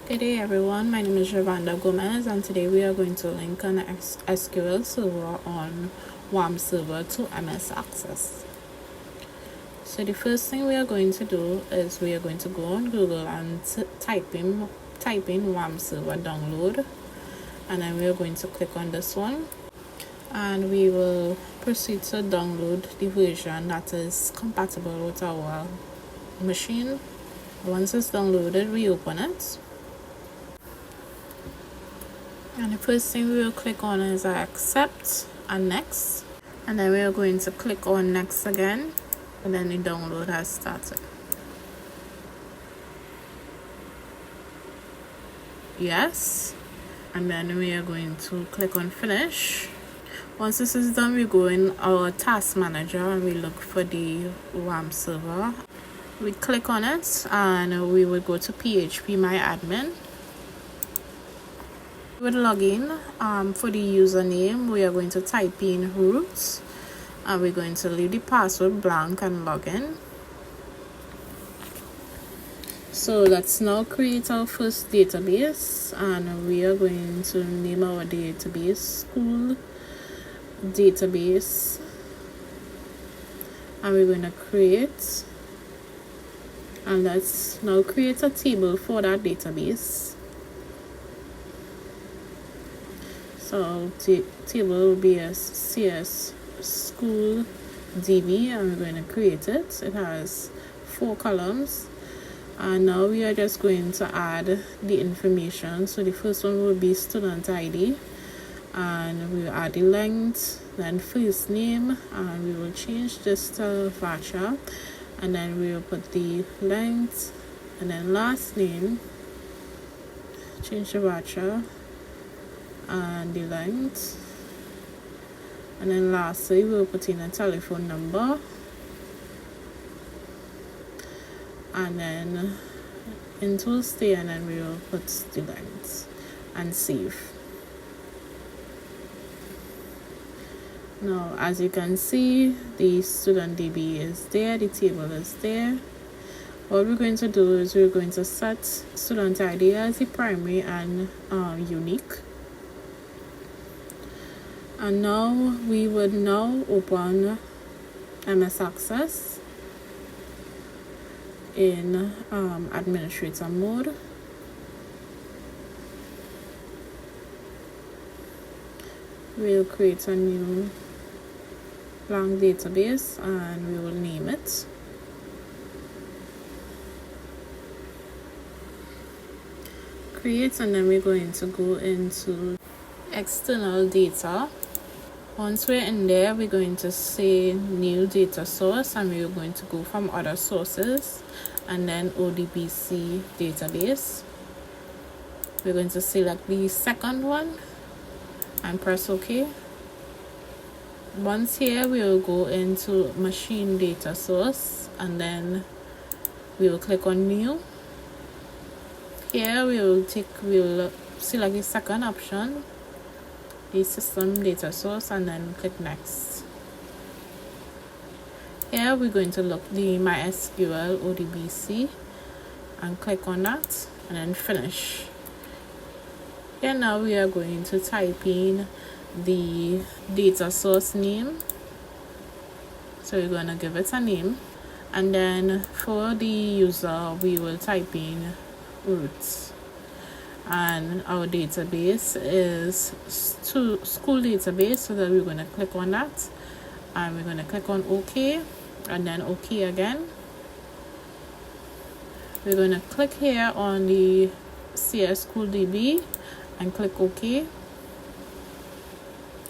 Good day everyone, my name is Javanda Gomez and today we are going to link an SQL server on WampServer to MS Access. So the first thing we are going to do is we are going to go on Google and type in WampServer download, and then we are going to click on this one and we will proceed to download the version that is compatible with our machine. Once it's downloaded, we open it. And the first thing we will click on is accept and next, and then we are going to click on next again, and then the download has started. Yes, and then we are going to click on finish. Once this is done, we go in our task manager and we look for the WampServer. We click on it and we will go to PHP My Admin. With login, for the username, we are going to type in root and we're going to leave the password blank and log in. So let's now create our first database, and we are going to name our database school database, and we're going to create, and let's now create a table for that database. So table will be a CS school DB, and we're going to create it. It has 4 columns, and now we are just going to add the information. So the first one will be student ID, and we will add the length, then first name, and we will change this to Vacha, and then we will put the length, and then last name, change to Vacha, and the length, and then lastly we'll put in a telephone number, and then it will stay, and then we will put the length and save. Now as you can see, the student DB is there, the table is there. What we're going to do is we're going to set student ID as the primary and unique. And now we would now open MS Access in administrator mode. We'll create a new blank database and we will name it. Create, and then we're going to go into external data. Once we're in there, we're going to say new data source, and we're going to go from other sources and then ODBC database. We're going to select the second one and press OK. Once here, we will go into machine data source, and then we will click on new. Here we will select the second option, the system data source, and then click next. Here we're going to look the MySQL ODBC and click on that, and then finish. Here now we are going to type in the data source name, so we're going to give it a name, and then for the user we will type in root. And our database is school database, so that we're going to click on that, and we're going to click on OK, and then OK again. We're going to click here on the CS school DB and click OK.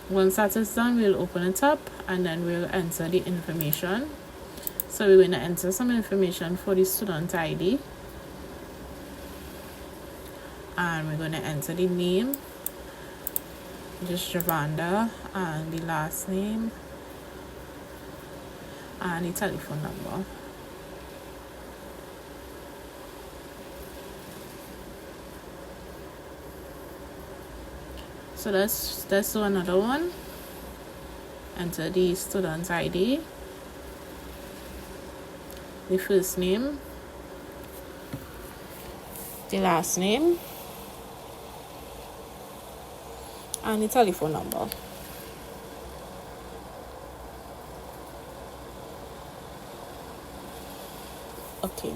Once that is done, we'll open it up and then we'll enter the information. So we're going to enter some information for the student ID. And we're going to enter the name, just Javanda, and the last name, and the telephone number. So let's do another one. Enter the student ID, the first name, the last name, and the telephone number. Okay,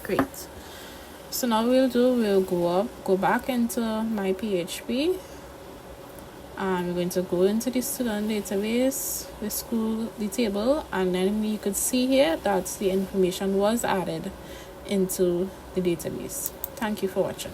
great. So now we'll go back into my PHP, and we're going to go into the student database, the table, and then you could see here that the information was added into the database. Thank you for watching.